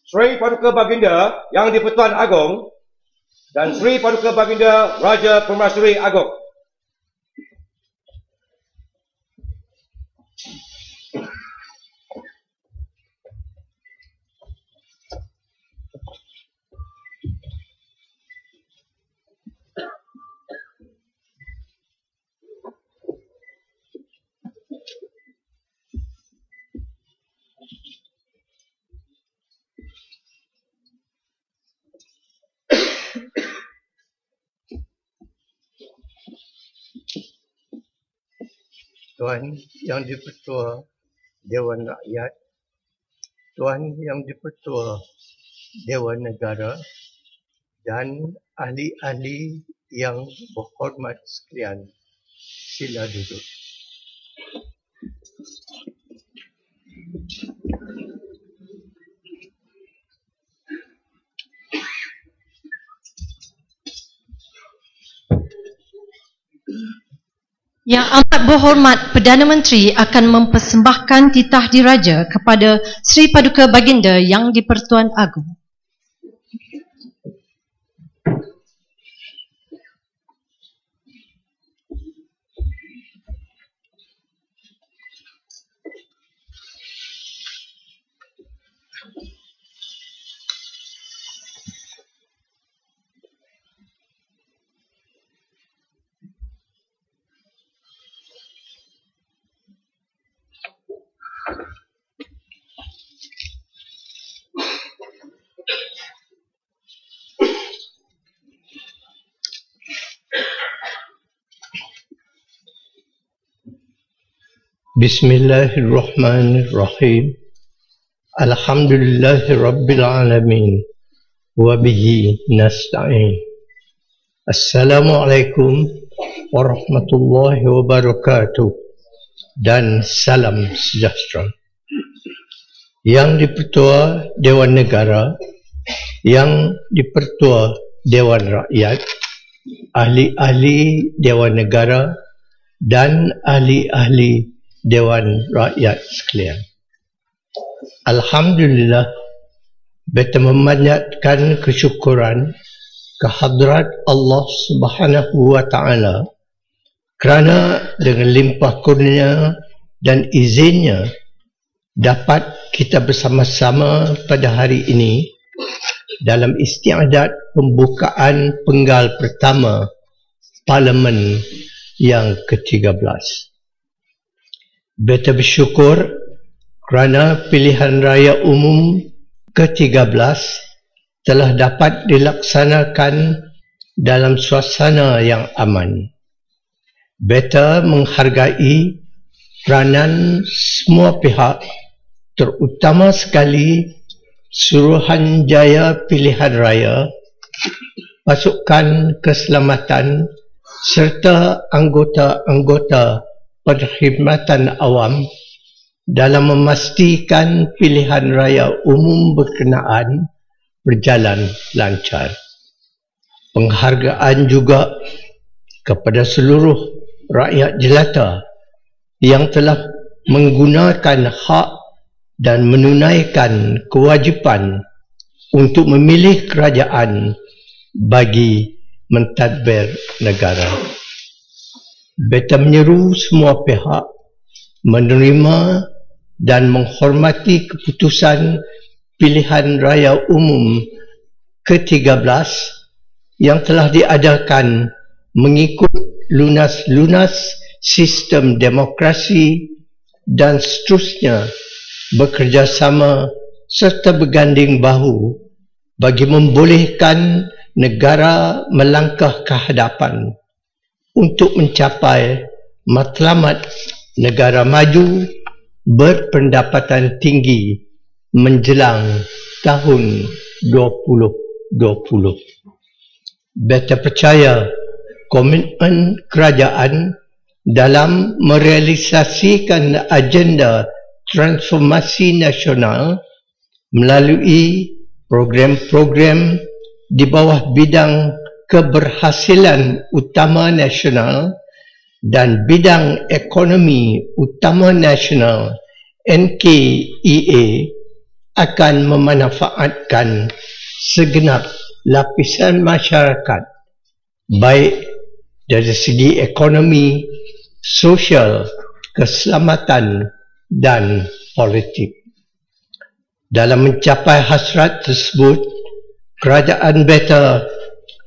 Sri Paduka Baginda Yang di-Pertuan Agong dan Sri Paduka Baginda Raja Permaisuri Agong. Tuan Yang di-Pertua Dewan Rakyat, Tuan Yang di-Pertua Dewan Negara dan ahli-ahli yang berhormat sekalian, sila duduk. Yang amat berhormat Perdana Menteri akan mempersembahkan titah diraja kepada Sri Paduka Baginda Yang di-Pertuan Agong. Bismillahirrahmanirrahim. Alhamdulillahirabbil alamin. Wa bihi nasta'in. Assalamualaikum warahmatullahi wabarakatuh dan salam sejahtera. Yang di-Pertua Dewan Negara, Yang di-Pertua Dewan Rakyat, ahli-ahli Dewan Negara dan ahli-ahli Dewan Rakyat sekalian. Alhamdulillah, beta memanjatkan kesyukuran kehadrat Allah Subhanahu wa Ta'ala kerana dengan limpah kurnia dan izinnya dapat kita bersama-sama pada hari ini dalam istiadat pembukaan penggal pertama Parlimen yang ke-13. Beta bersyukur kerana pilihan raya umum ke-13 telah dapat dilaksanakan dalam suasana yang aman. Beta menghargai peranan semua pihak, terutama sekali Suruhanjaya Pilihan Raya, pasukan keselamatan serta anggota-anggota perkhidmatan awam dalam memastikan pilihan raya umum berkenaan berjalan lancar. Penghargaan juga kepada seluruh rakyat jelata yang telah menggunakan hak dan menunaikan kewajipan untuk memilih kerajaan bagi mentadbir negara. Beta menyeru semua pihak menerima dan menghormati keputusan pilihan raya umum ke-13 yang telah diadakan mengikut lunas-lunas sistem demokrasi dan seterusnya bekerjasama serta berganding bahu bagi membolehkan negara melangkah ke hadapan untuk mencapai matlamat negara maju berpendapatan tinggi menjelang tahun 2020. Beta percaya komitmen kerajaan dalam merealisasikan agenda transformasi nasional melalui program-program di bawah bidang keberhasilan utama nasional dan Bidang Ekonomi Utama Nasional NKEA akan memanfaatkan segenap lapisan masyarakat, baik dari segi ekonomi, sosial, keselamatan dan politik. Dalam mencapai hasrat tersebut, Kerajaan Better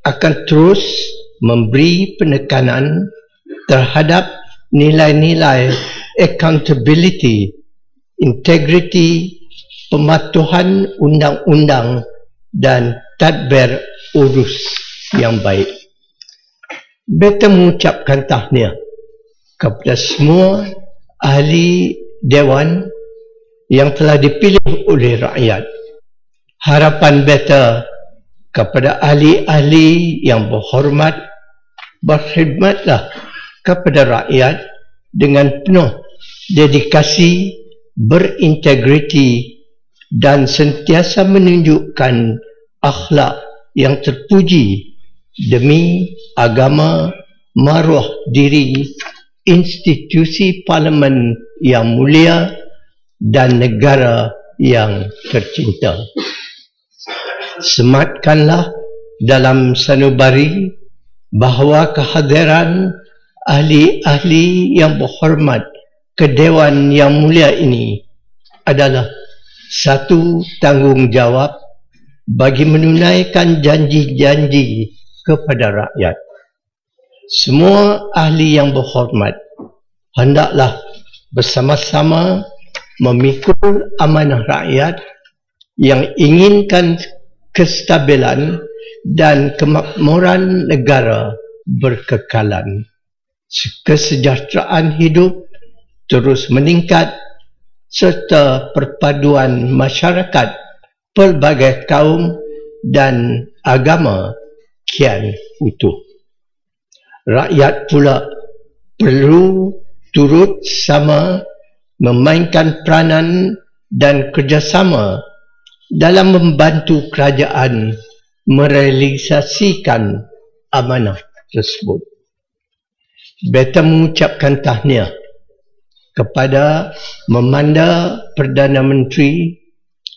akan terus memberi penekanan terhadap nilai-nilai accountability, integriti, pematuhan undang-undang dan tadbir urus yang baik. Better mengucapkan tahniah kepada semua ahli Dewan yang telah dipilih oleh rakyat. Harapan Better kepada ahli-ahli yang berhormat, berkhidmatlah kepada rakyat dengan penuh dedikasi, berintegriti dan sentiasa menunjukkan akhlak yang terpuji demi agama, maruah diri, institusi parlimen yang mulia dan negara yang tercinta. Sematkanlah dalam sanubari bahawa kehadiran ahli-ahli yang berhormat ke Dewan yang mulia ini adalah satu tanggungjawab bagi menunaikan janji-janji kepada rakyat. Semua ahli yang berhormat hendaklah bersama-sama memikul amanah rakyat yang inginkan kestabilan dan kemakmuran negara berkekalan. Kesejahteraan hidup terus meningkat serta perpaduan masyarakat pelbagai kaum dan agama kian utuh. Rakyat pula perlu turut sama memainkan peranan dan kerjasama dalam membantu kerajaan merealisasikan amanah tersebut. Better mengucapkan tahniah kepada Memanda Perdana Menteri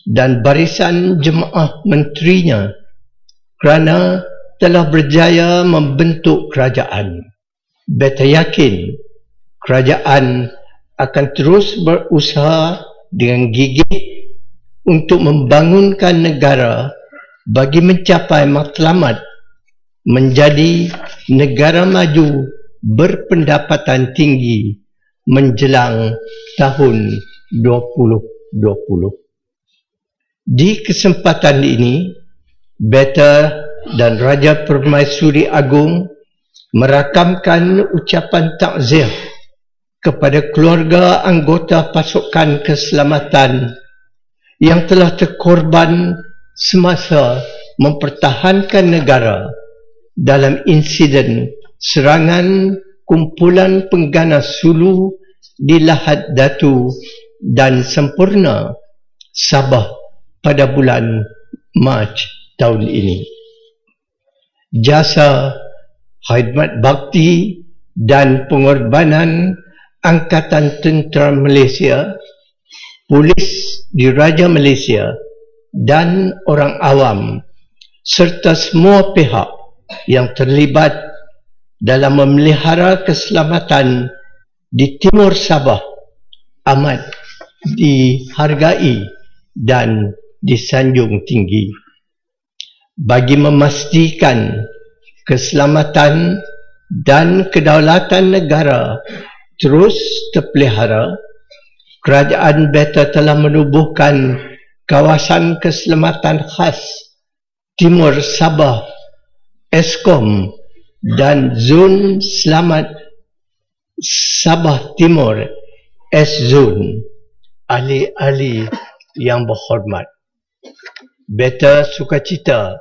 dan barisan jemaah menterinya kerana telah berjaya membentuk kerajaan. Better yakin kerajaan akan terus berusaha dengan gigih untuk membangunkan negara bagi mencapai matlamat menjadi negara maju berpendapatan tinggi menjelang tahun 2020. Di kesempatan ini, Better dan Raja Permaisuri Agong merakamkan ucapan takziah kepada keluarga anggota pasukan keselamatan yang telah terkorban semasa mempertahankan negara dalam insiden serangan kumpulan pengganas Sulu di Lahad Datu dan Sempurna, Sabah pada bulan Mac tahun ini. Jasa, khidmat bakti dan pengorbanan Angkatan Tentera Malaysia, Polis Diraja Malaysia dan orang awam serta semua pihak yang terlibat dalam memelihara keselamatan di Timur Sabah amat dihargai dan disanjung tinggi. Bagi memastikan keselamatan dan kedaulatan negara terus terpelihara, Kerajaan Better telah menubuhkan kawasan keselamatan khas Timur Sabah, Eskom dan Zon Selamat Sabah Timur, S-Zone. Ahli-ahli yang berhormat, Better sukacita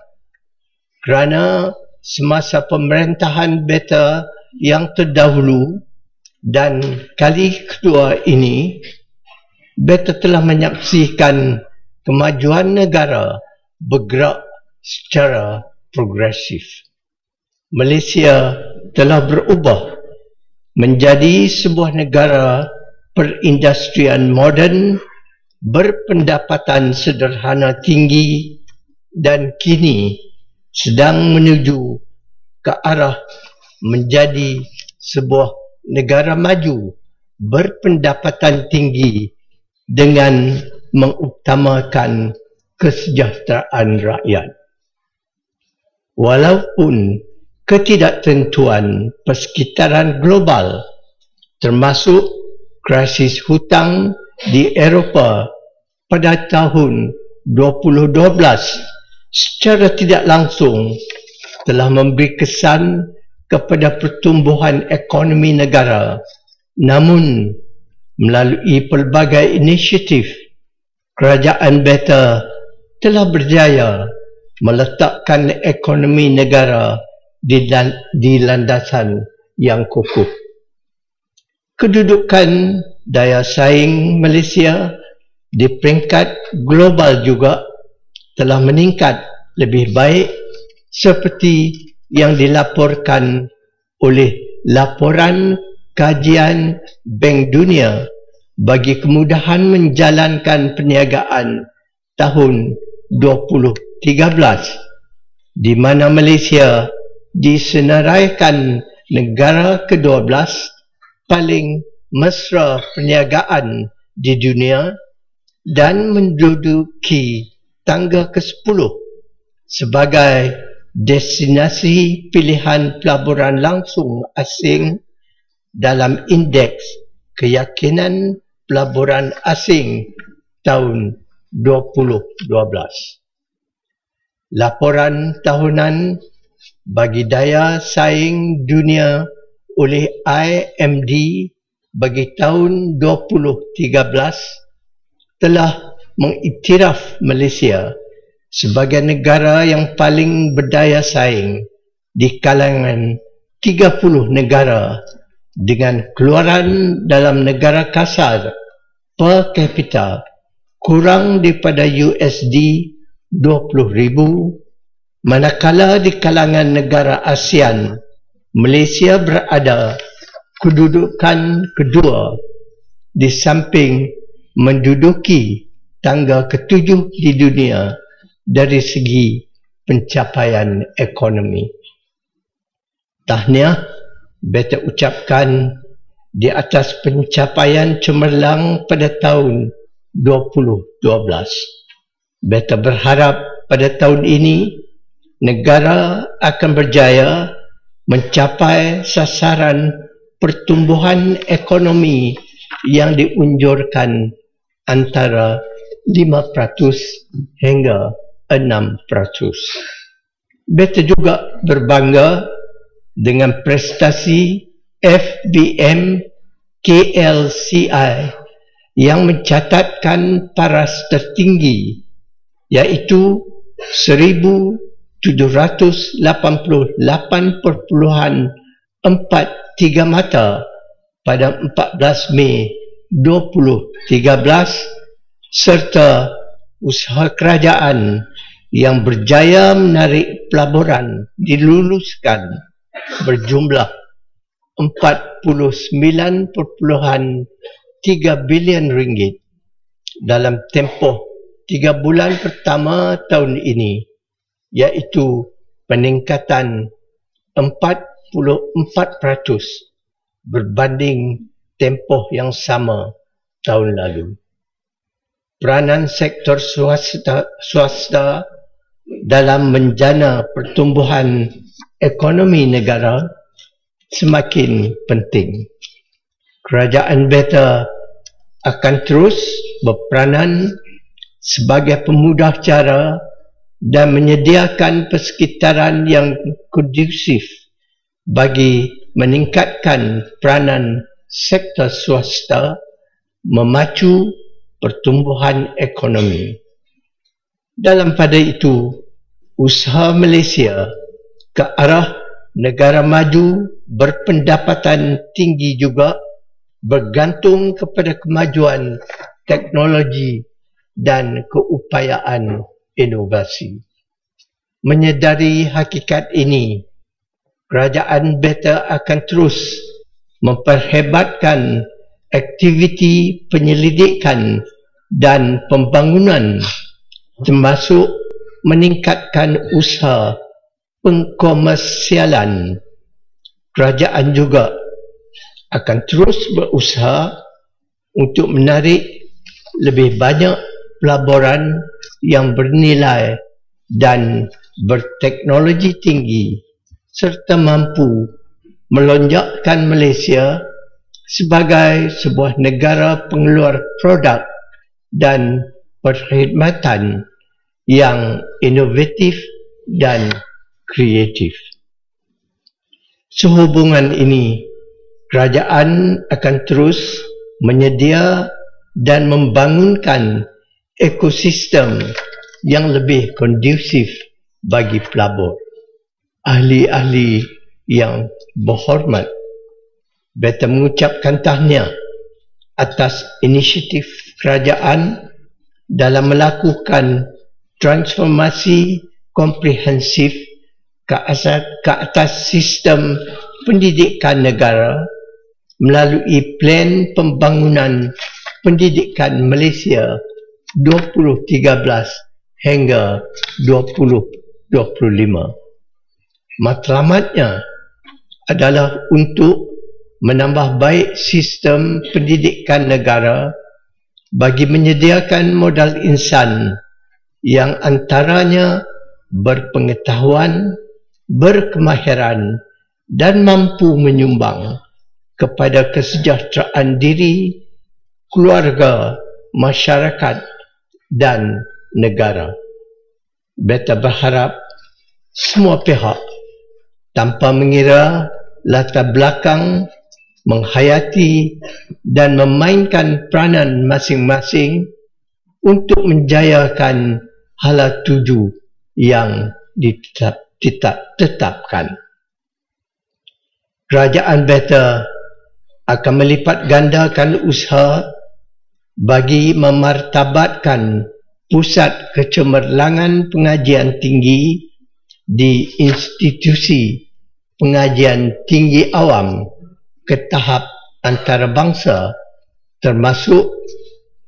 kerana semasa pemerintahan Better yang terdahulu dan kali kedua ini, Better telah menyaksikan kemajuan negara bergerak secara progresif. Malaysia telah berubah menjadi sebuah negara perindustrian moden berpendapatan sederhana tinggi dan kini sedang menuju ke arah menjadi sebuah negara maju berpendapatan tinggi dengan mengutamakan kesejahteraan rakyat. Walaupun ketidaktentuan persekitaran global termasuk krisis hutang di Eropah pada tahun 2012 secara tidak langsung telah memberi kesan kepada pertumbuhan ekonomi negara, namun melalui pelbagai inisiatif kerajaan Beta telah berjaya meletakkan ekonomi negara di landasan yang kukuh. Kedudukan daya saing Malaysia di peringkat global juga telah meningkat lebih baik seperti yang dilaporkan oleh laporan kajian Bank Dunia bagi kemudahan menjalankan perniagaan tahun 2013, di mana Malaysia disenaraikan negara ke-12 paling mesra perniagaan di dunia dan menduduki tangga ke-10 sebagai destinasi pilihan pelaburan langsung asing dalam indeks keyakinan pelaburan asing tahun 2012. Laporan tahunan bagi daya saing dunia oleh IMD bagi tahun 2013 telah mengiktiraf Malaysia sebagai negara yang paling berdaya saing di kalangan 30 negara dengan keluaran dalam negara kasar per kapita kurang daripada USD 20,000, manakala di kalangan negara ASEAN Malaysia berada kedudukan kedua di samping menduduki tangga ke-7 di dunia dari segi pencapaian ekonomi. Tahniah Beta ucapkan di atas pencapaian cemerlang pada tahun 2012. Beta berharap pada tahun ini negara akan berjaya mencapai sasaran pertumbuhan ekonomi yang diunjurkan antara 5% hingga 6%. Beta juga berbangga dengan prestasi FBM KLCI yang mencatatkan paras tertinggi iaitu 1,788.43 mata pada 14 Mei 2013 serta usaha kerajaan yang berjaya menarik pelaburan diluluskan berjumlah 49.3 bilion ringgit dalam tempoh 3 bulan pertama tahun ini, iaitu peningkatan 44% berbanding tempoh yang sama tahun lalu. Peranan sektor swasta dalam menjana pertumbuhan ekonomi negara semakin penting. Kerajaan Beta akan terus berperanan sebagai pemudah cara dan menyediakan persekitaran yang kondusif bagi meningkatkan peranan sektor swasta memacu pertumbuhan ekonomi. Dalam pada itu, usaha Malaysia ke arah negara maju berpendapatan tinggi juga bergantung kepada kemajuan teknologi dan keupayaan inovasi. Menyedari hakikat ini, kerajaan Beta akan terus memperhebatkan aktiviti penyelidikan dan pembangunan, termasuk meningkatkan usaha pengkomersialan. Kerajaan juga akan terus berusaha untuk menarik lebih banyak pelaburan yang bernilai dan berteknologi tinggi serta mampu melonjakkan Malaysia sebagai sebuah negara pengeluar produk dan perkhidmatan yang inovatif dan kreatif. Sehubungan ini, kerajaan akan terus menyedia dan membangunkan ekosistem yang lebih kondusif bagi pelabur. Ahli-ahli yang berhormat, beta mengucapkan tahniah atas inisiatif kerajaan dalam melakukan transformasi komprehensif ke atas sistem pendidikan negara melalui plan pembangunan pendidikan Malaysia 2013 hingga 2025. Matlamatnya adalah untuk menambah baik sistem pendidikan negara bagi menyediakan modal insan yang antaranya berpengetahuan, berkemahiran dan mampu menyumbang kepada kesejahteraan diri, keluarga, masyarakat dan negara. Beta berharap semua pihak tanpa mengira latar belakang menghayati dan memainkan peranan masing-masing untuk menjayakan hala tuju yang ditetapkan. Kerajaan beta akan melipat gandakan usaha bagi memartabatkan pusat kecemerlangan pengajian tinggi di institusi pengajian tinggi awam ke tahap antarabangsa, termasuk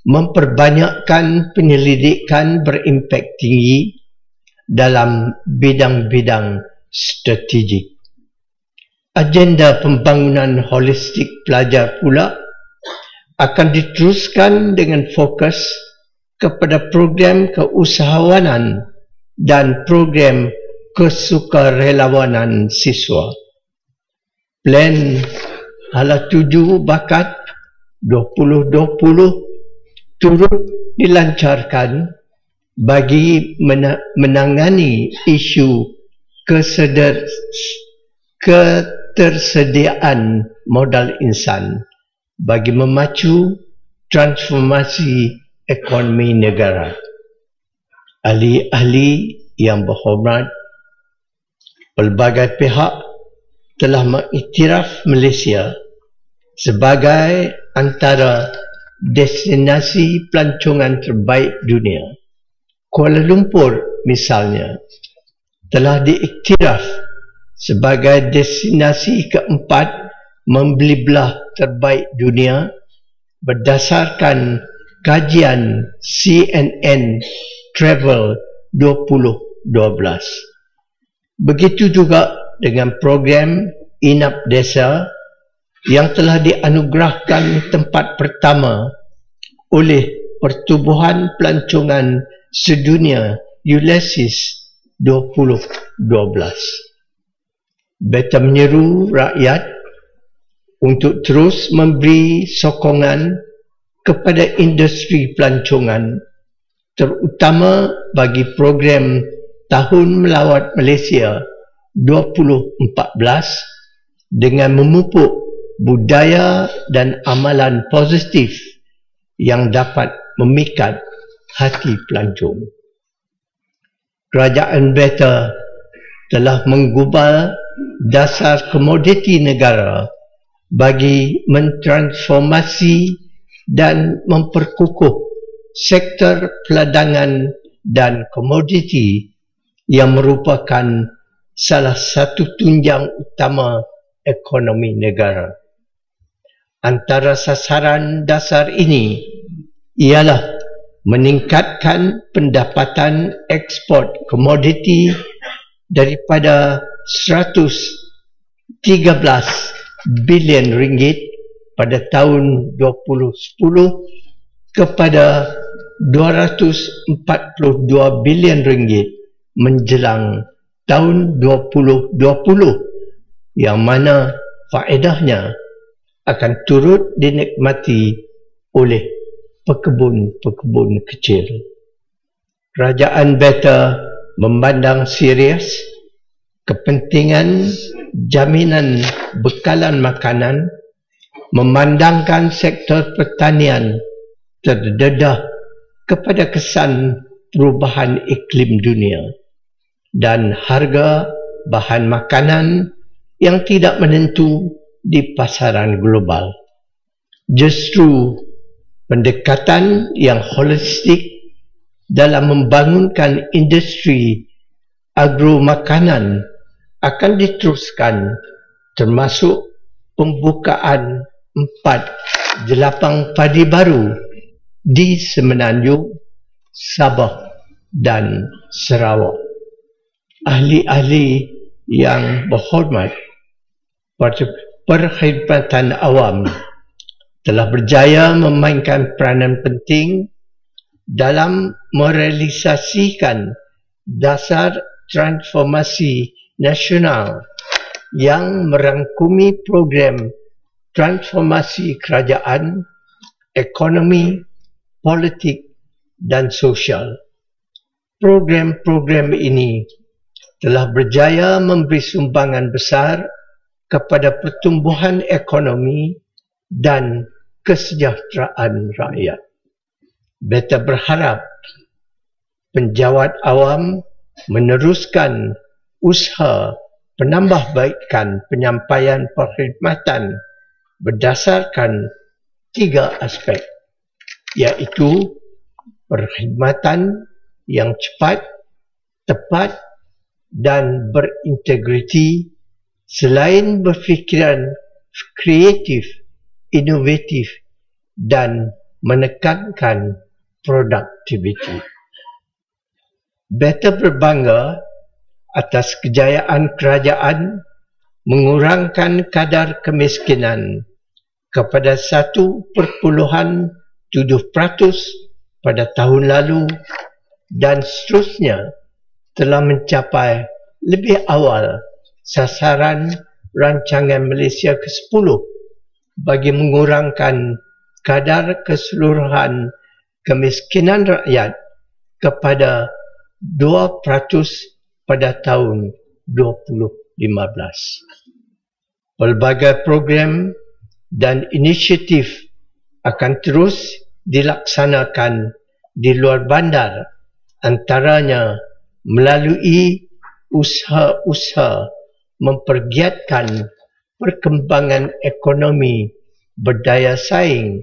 memperbanyakkan penyelidikan berimpak tinggi dalam bidang-bidang strategik. Agenda pembangunan holistik pelajar pula akan diteruskan dengan fokus kepada program keusahawanan dan program kesukarelawanan siswa. Plan hala tuju bakat 2020 turut dilancarkan bagi menangani isu ketersediaan modal insan bagi memacu transformasi ekonomi negara. Ahli-ahli yang berhormat, pelbagai pihak telah mengiktiraf Malaysia sebagai antara destinasi pelancongan terbaik dunia. Kuala Lumpur misalnya telah diiktiraf sebagai destinasi keempat membeli belah terbaik dunia berdasarkan kajian CNN Travel 2012. Begitu juga dengan program Inap Desa yang telah dianugerahkan tempat pertama oleh Pertubuhan Pelancongan Sedunia Ulysses 2012. Beta menyeru rakyat untuk terus memberi sokongan kepada industri pelancongan, terutama bagi program Tahun Melawat Malaysia 2014 dengan memupuk budaya dan amalan positif yang dapat memikat hati pelancong. Kerajaan beta telah menggubal dasar komoditi negara bagi mentransformasi dan memperkukuh sektor peladangan dan komoditi yang merupakan salah satu tunjang utama ekonomi negara. Antara sasaran dasar ini ialah meningkatkan pendapatan ekspor komoditi daripada 113 bilion ringgit pada tahun 2010 kepada 242 bilion ringgit menjelang tahun 2020, yang mana faedahnya akan turut dinikmati oleh pekebun-pekebun kecil. Kerajaan Beta memandang serius kepentingan jaminan bekalan makanan, memandangkan sektor pertanian terdedah kepada kesan perubahan iklim dunia dan harga bahan makanan yang tidak menentu di pasaran global. Justru pendekatan yang holistik dalam membangunkan industri agromakanan akan diteruskan, termasuk pembukaan 4 jelapang padi baru di Semenanjung, Sabah dan Sarawak. Ahli-ahli yang berhormat, perkhidmatan awam telah berjaya memainkan peranan penting dalam merealisasikan dasar transformasi nasional yang merangkumi program transformasi kerajaan, ekonomi, politik dan sosial. Program-program ini telah berjaya memberi sumbangan besar kepada pertumbuhan ekonomi dan kesejahteraan rakyat. Beta berharap penjawat awam meneruskan usaha penambahbaikan penyampaian perkhidmatan berdasarkan 3 aspek, iaitu perkhidmatan yang cepat, tepat dan berintegriti, selain berfikiran kreatif, inovatif dan menekankan produktiviti. Beta berbangga atas kejayaan kerajaan mengurangkan kadar kemiskinan kepada 1.7% pada tahun lalu dan seterusnya telah mencapai lebih awal sasaran rancangan Malaysia ke-10 bagi mengurangkan kadar keseluruhan kemiskinan rakyat kepada 2% pada tahun 2015. Pelbagai program dan inisiatif akan terus dilaksanakan di luar bandar, antaranya melalui usaha-usaha mempergiatkan perkembangan ekonomi berdaya saing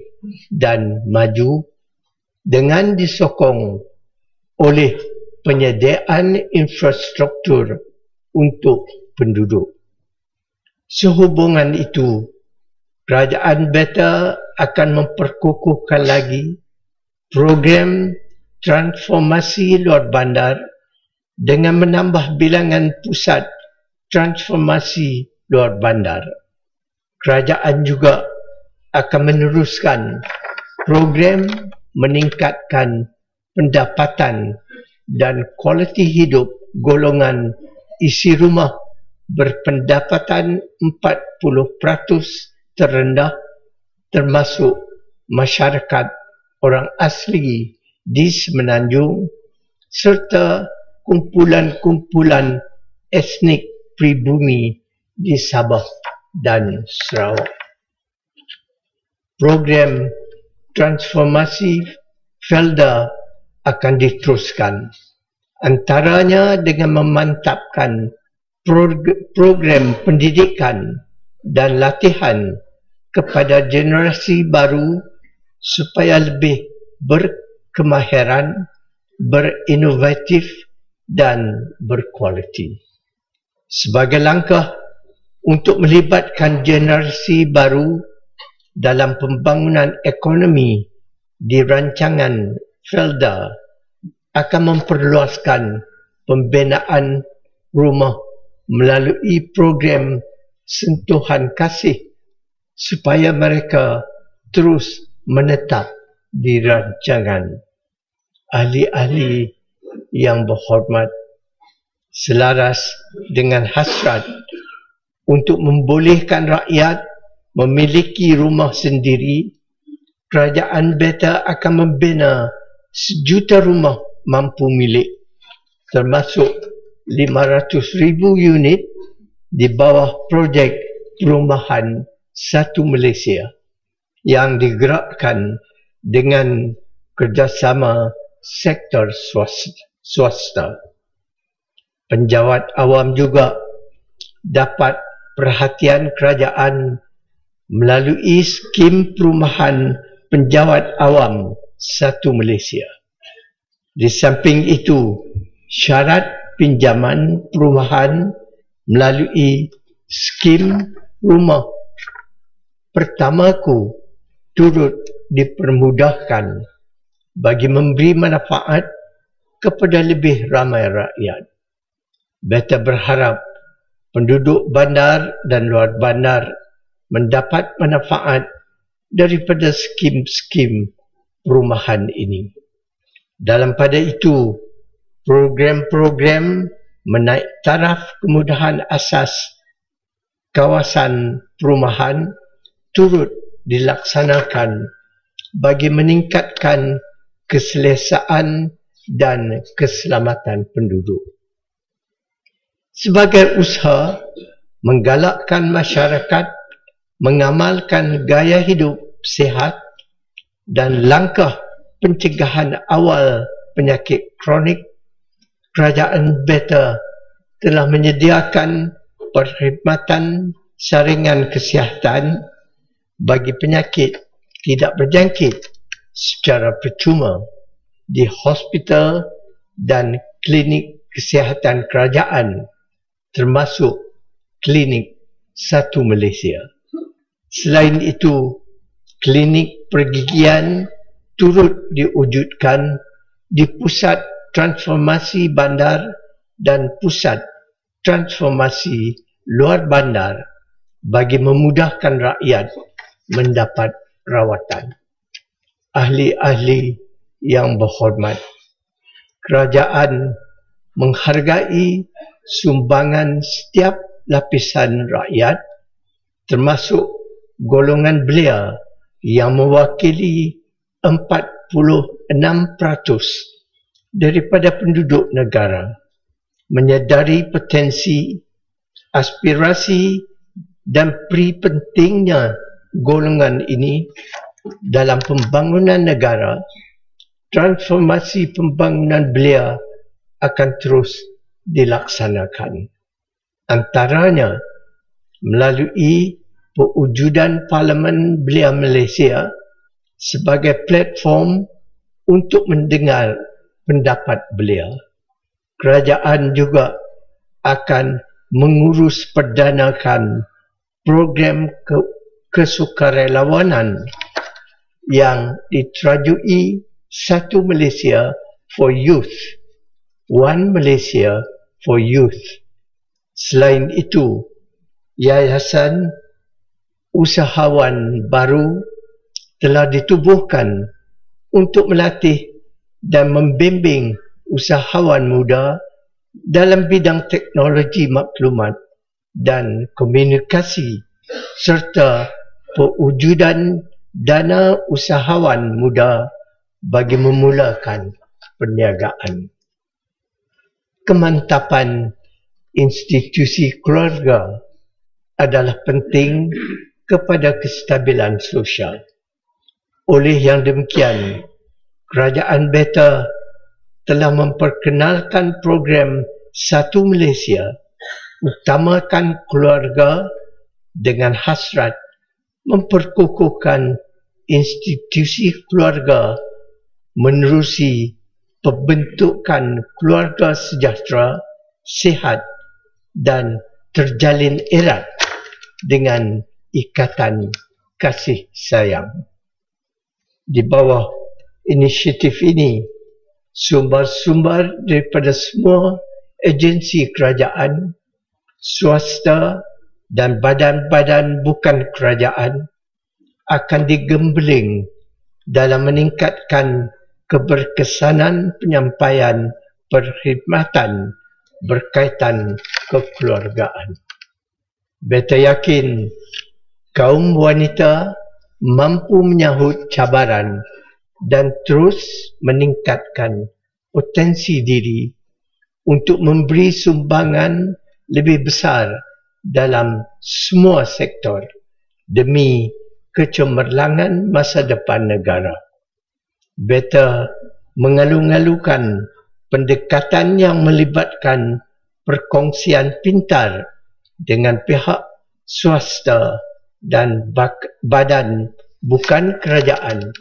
dan maju dengan disokong oleh penyediaan infrastruktur untuk penduduk. Sehubungan itu, kerajaan Beta akan memperkukuhkan lagi program transformasi luar bandar dengan menambah bilangan pusat transformasi luar bandar. Kerajaan juga akan meneruskan program meningkatkan pendapatan dan kualiti hidup golongan isi rumah berpendapatan 40% terendah, termasuk masyarakat orang asli di Semenanjung serta kumpulan-kumpulan etnik pribumi di Sabah dan Sarawak. Program transformasi Felda akan diteruskan, antaranya dengan memantapkan program pendidikan dan latihan kepada generasi baru supaya lebih berkemahiran, berinovatif dan berkualiti. Sebagai langkah untuk melibatkan generasi baru, dalam pembangunan ekonomi di rancangan Felda akan memperluaskan pembinaan rumah melalui program sentuhan kasih supaya mereka terus menetap di rancangan. Ahli-ahli yang berhormat, selaras dengan hasrat untuk membolehkan rakyat memiliki rumah sendiri, kerajaan Beta akan membina 1,000,000 rumah mampu milik, termasuk 500,000 unit di bawah projek perumahan Satu Malaysia yang digerakkan dengan kerjasama sektor swasta. Penjawat awam juga dapat perhatian kerajaan melalui skim perumahan penjawat awam Satu Malaysia. Di samping itu, syarat pinjaman perumahan melalui skim rumah pertamaku turut dipermudahkan bagi memberi manfaat kepada lebih ramai rakyat. Beta berharap penduduk bandar dan luar bandar mendapat manfaat daripada skim-skim perumahan ini. Dalam pada itu, program-program menaik taraf kemudahan asas kawasan perumahan turut dilaksanakan bagi meningkatkan keselesaan dan keselamatan penduduk. Sebagai usaha menggalakkan masyarakat mengamalkan gaya hidup sihat dan langkah pencegahan awal penyakit kronik, kerajaan Beta telah menyediakan perkhidmatan saringan kesihatan bagi penyakit tidak berjangkit secara percuma di hospital dan klinik kesihatan kerajaan, termasuk klinik Satu Malaysia. Selain itu, klinik pergigian turut diwujudkan di pusat transformasi bandar dan pusat transformasi luar bandar bagi memudahkan rakyat mendapat rawatan. Ahli-ahli yang berhormat, kerajaan menghargai sumbangan setiap lapisan rakyat, termasuk golongan belia yang mewakili 46% daripada penduduk negara, menyedari potensi, aspirasi dan peri pentingnya golongan ini dalam pembangunan negara. Transformasi pembangunan belia akan terus dilaksanakan. Antaranya melalui pewujudan Parlimen Belia Malaysia sebagai platform untuk mendengar pendapat belia. Kerajaan juga akan mengurus perdanakan program kesukarelawanan yang diterajui Satu Malaysia for Youth, One Malaysia for Youth. Selain itu, Yayasan Usahawan Baru telah ditubuhkan untuk melatih dan membimbing usahawan muda dalam bidang teknologi maklumat dan komunikasi serta pewujudan dana usahawan muda bagi memulakan perniagaan. Kemantapan institusi keluarga adalah penting kepada kestabilan sosial. Oleh yang demikian, kerajaan Beta telah memperkenalkan program Satu Malaysia, utamakan keluarga dengan hasrat memperkukuhkan institusi keluarga menerusi pembentukan keluarga sejahtera, sihat dan terjalin erat dengan ikatan kasih sayang. Di bawah inisiatif ini, sumber-sumber daripada semua agensi kerajaan, swasta dan badan-badan bukan kerajaan akan digembeling dalam meningkatkan keberkesanan penyampaian perkhidmatan berkaitan kekeluargaan. Beta yakin kaum wanita mampu menyahut cabaran dan terus meningkatkan potensi diri untuk memberi sumbangan lebih besar dalam semua sektor demi kecemerlangan masa depan negara. Beta mengalu-alukan pendekatan yang melibatkan perkongsian pintar dengan pihak swasta dan badan bukan kerajaan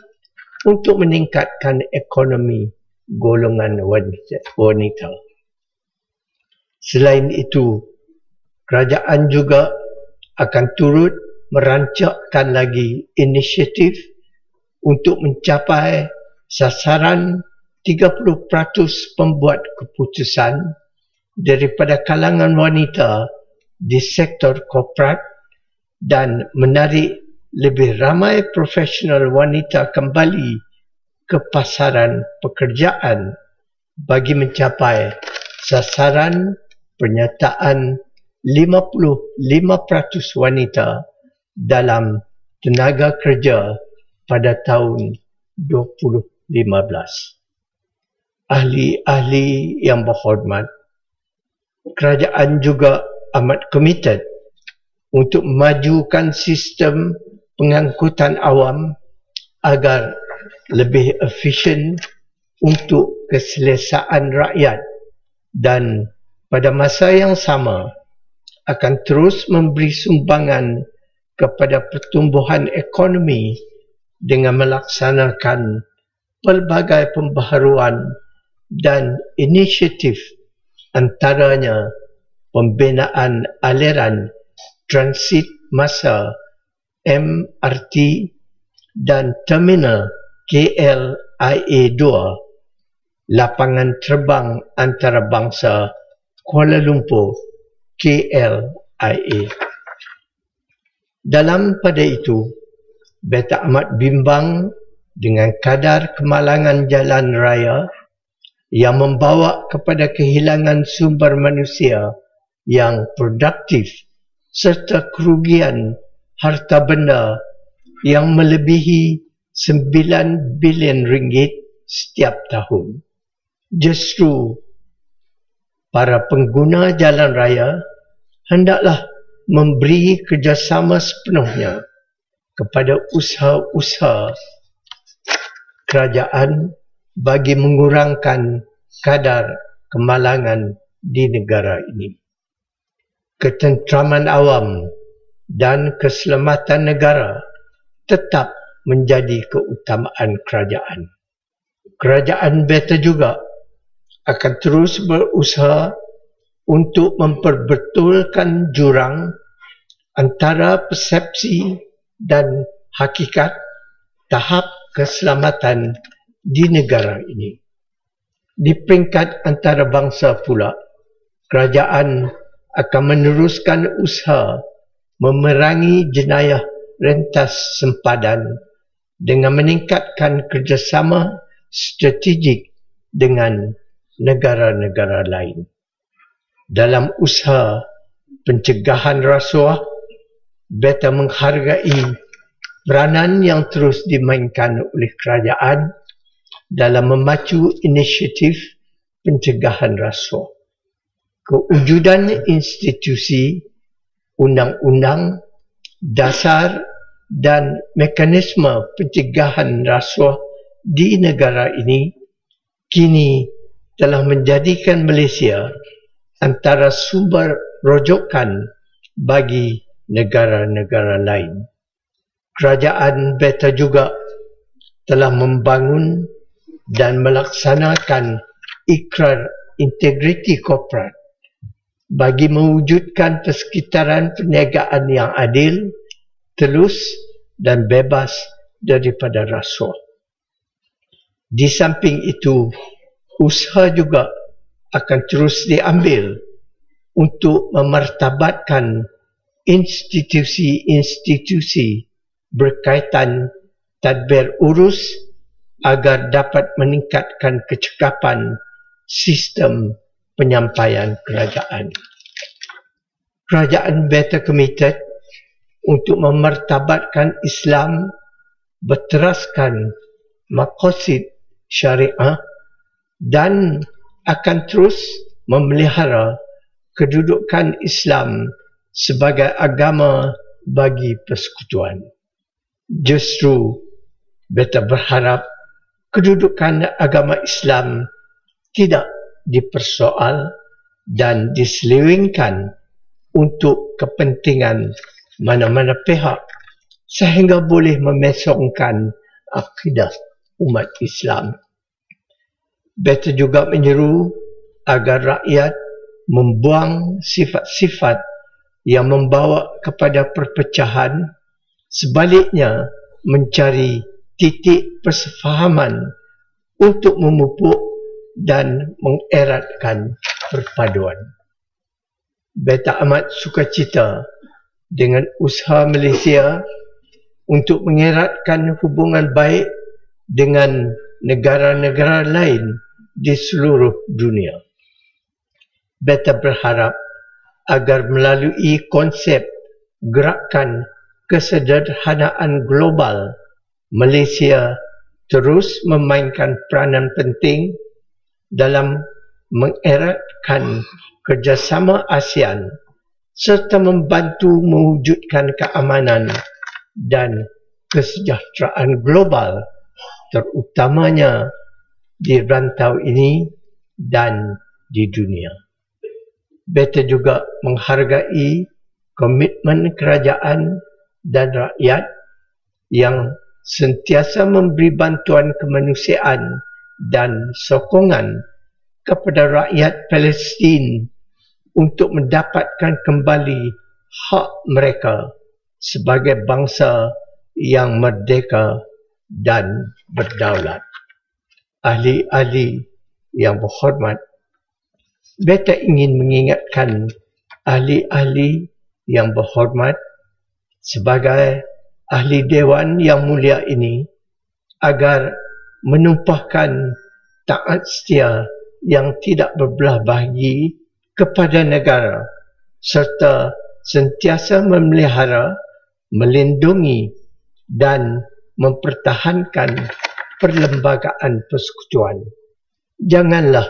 untuk meningkatkan ekonomi golongan wanita. Selain itu, kerajaan juga akan turut merancangkan lagi inisiatif untuk mencapai sasaran 30% pembuat keputusan daripada kalangan wanita di sektor korporat dan menarik lebih ramai profesional wanita kembali ke pasaran pekerjaan bagi mencapai sasaran pernyataan 55% wanita dalam tenaga kerja pada tahun 2015. Ahli-ahli yang berhormat, kerajaan juga amat komited untuk memajukan sistem pengangkutan awam agar lebih efisien untuk keselesaan rakyat dan pada masa yang sama akan terus memberi sumbangan kepada pertumbuhan ekonomi dengan melaksanakan pelbagai pembaharuan dan inisiatif, antaranya pembinaan aliran transit massa MRT dan terminal KLIA 2, lapangan terbang antarabangsa Kuala Lumpur KLIA. Dalam pada itu, beta amat bimbang dengan kadar kemalangan jalan raya yang membawa kepada kehilangan sumber manusia yang produktif serta kerugian harta benda yang melebihi 9 bilion ringgit setiap tahun. Justru para pengguna jalan raya hendaklah memberi kerjasama sepenuhnya kepada usaha-usaha kerajaan bagi mengurangkan kadar kemalangan di negara ini. Ketenteraman awam dan keselamatan negara tetap menjadi keutamaan kerajaan. Kerajaan beta juga akan terus berusaha untuk memperbetulkan jurang antara persepsi dan hakikat tahap keselamatan di negara ini. Di peringkat antarabangsa pula, kerajaan akan meneruskan usaha memerangi jenayah rentas sempadan dengan meningkatkan kerjasama strategik dengan negara-negara lain. Dalam usaha pencegahan rasuah, beta menghargai peranan yang terus dimainkan oleh kerajaan dalam memacu inisiatif pencegahan rasuah. Kewujudan institusi, undang-undang, dasar dan mekanisme pencegahan rasuah di negara ini kini telah menjadikan Malaysia antara sumber rujukan bagi negara-negara lain. Kerajaan beta juga telah membangun dan melaksanakan ikrar integriti korporat bagi mewujudkan persekitaran perniagaan yang adil, telus dan bebas daripada rasuah. Di samping itu, usaha juga akan terus diambil untuk memartabatkan institusi-institusi berkaitan tadbir urus agar dapat meningkatkan kecekapan sistem penyampaian kerajaan. Kerajaan Beta committed untuk memartabatkan Islam berteraskan maqasid syariah dan akan terus memelihara kedudukan Islam sebagai agama bagi persekutuan. Justru Beta berharap kedudukan agama Islam tidak dipersoal dan diselewengkan untuk kepentingan mana-mana pihak sehingga boleh memesongkan akidah umat Islam. Beta juga menyeru agar rakyat membuang sifat-sifat yang membawa kepada perpecahan, sebaliknya mencari titik persefahaman untuk memupuk dan mengeratkan perpaduan. Beta amat sukacita dengan usaha Malaysia untuk mengeratkan hubungan baik dengan negara-negara lain di seluruh dunia. Beta berharap agar melalui konsep gerakan kesederhanaan global, Malaysia terus memainkan peranan penting dalam mengeratkan kerjasama ASEAN serta membantu mewujudkan keamanan dan kesejahteraan global, terutamanya di rantau ini dan di dunia. Beta juga menghargai komitmen kerajaan dan rakyat yang sentiasa memberi bantuan kemanusiaan dan sokongan kepada rakyat Palestin untuk mendapatkan kembali hak mereka sebagai bangsa yang merdeka dan berdaulat. Ahli-ahli yang berhormat, Beta ingin mengingatkan ahli-ahli yang berhormat sebagai ahli Dewan yang mulia ini agar menumpahkan taat setia yang tidak berbelah bagi kepada negara serta sentiasa memelihara, melindungi dan mempertahankan perlembagaan persekutuan. Janganlah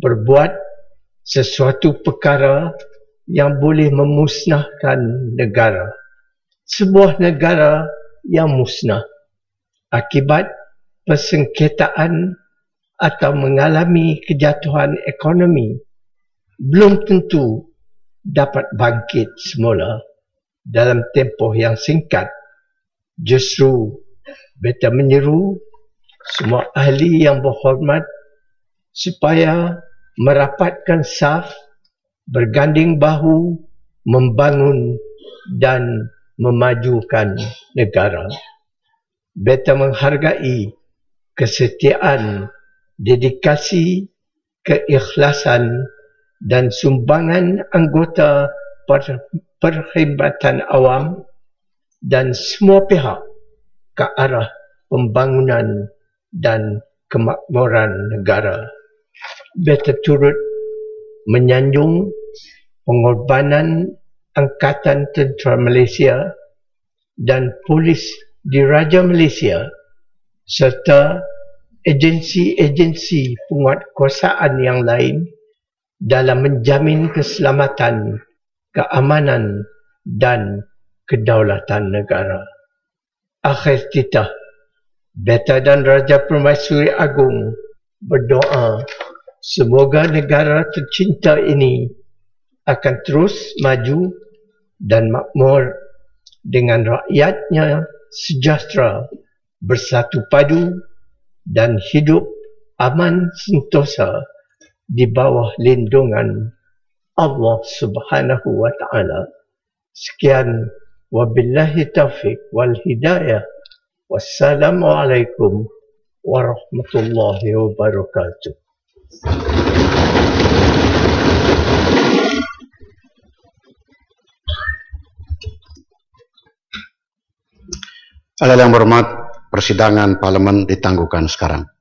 berbuat sesuatu perkara yang boleh memusnahkan negara. Sebuah negara yang musnah akibat persengketaan atau mengalami kejatuhan ekonomi belum tentu dapat bangkit semula dalam tempoh yang singkat. Justru Beta menyeru semua ahli yang berhormat supaya merapatkan saf, berganding bahu, membangun dan memajukan negara. Beta menghargai kesetiaan, dedikasi, keikhlasan dan sumbangan anggota perkhidmatan awam dan semua pihak ke arah pembangunan dan kemakmuran negara. Beta turut menyanjung pengorbanan Angkatan Tentera Malaysia dan Polis Diraja Malaysia serta agensi-agensi penguatkuasaan yang lain dalam menjamin keselamatan, keamanan dan kedaulatan negara. Akhir titah, Beta dan Raja Permaisuri Agung berdoa semoga negara tercinta ini akan terus maju dan makmur dengan rakyatnya sejahtera, bersatu padu dan hidup aman sentosa di bawah lindungan Allah Subhanahu wa Ta'ala. Sekian, Wabillahi taufiq wal hidayah. Wassalamualaikum warahmatullahi wabarakatuh. Yang berhormat, persidangan parlemen ditangguhkan sekarang.